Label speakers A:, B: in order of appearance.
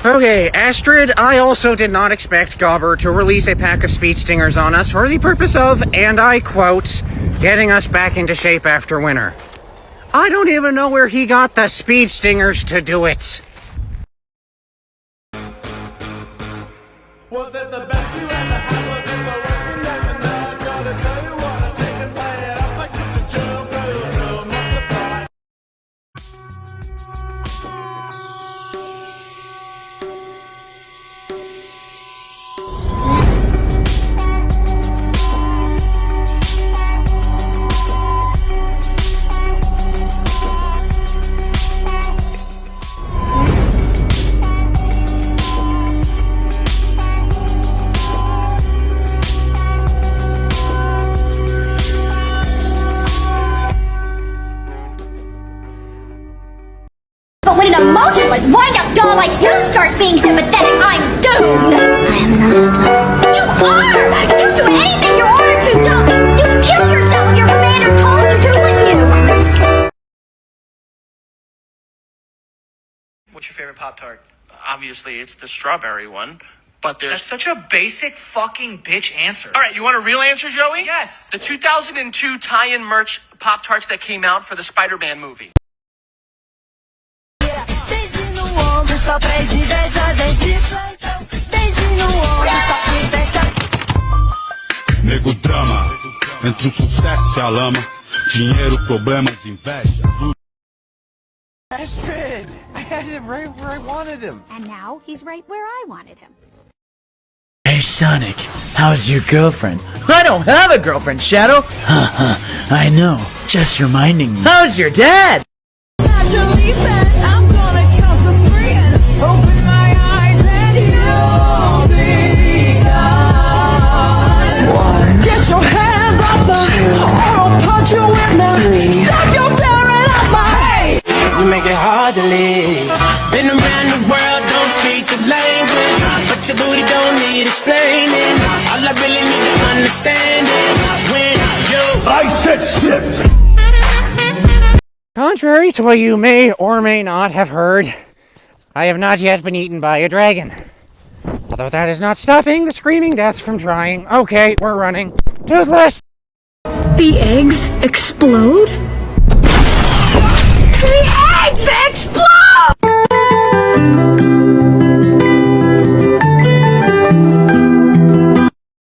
A: Okay, Astrid, I also did not expect Gobber to release a pack of speed stingers on us for the purpose of, and I quote, getting us back into shape after winter. I don't even know where he got the speed stingers to do it.
B: Was it the best you ever had? Was it the worst you never know? I gotta tell you what, I take and play it up like it's a joke. Oh, you know my surprise.
C: But when an emotionless, wind-up doll like you starts being sympathetic, I'm doomed! I am not a doll. You are! You do anything you ordered to, doll! You'd kill yourself if your commander told you to, wouldn't you?
D: What's your favorite Pop-Tart? Obviously, it's the strawberry one, but there's...
E: That's such a basic fucking bitch answer.
D: All right, you want a real answer, Joey?
E: Yes.
D: The 2002 tie-in merch Pop-Tarts that came out for the Spider-Man movie.
F: Nego drama, entre o sucesso e a lama, dinheiro, problemas, inveja.
B: Astrid, I had him right where I wanted him.
C: And now he's right where I wanted him.
G: Hey Sonic, how's your girlfriend? I don't have a girlfriend, Shadow! I know, just reminding me. How's your dad?
H: Naturally bad, I'm gonna count to 3 and open my eyes and you'll be gone. Get your hands off the or I'll punch you in the stop your staring at my face.
I: You make it hard to live. Been around the world, don't speak the language, but your booty don't need explaining. All I really need to understand is when you
F: I said sit!
A: Contrary to what you may or may not have heard, I have not yet been eaten by a dragon. Although that is not stopping the screaming death from trying. Okay, we're running. Toothless!
H: The eggs explode?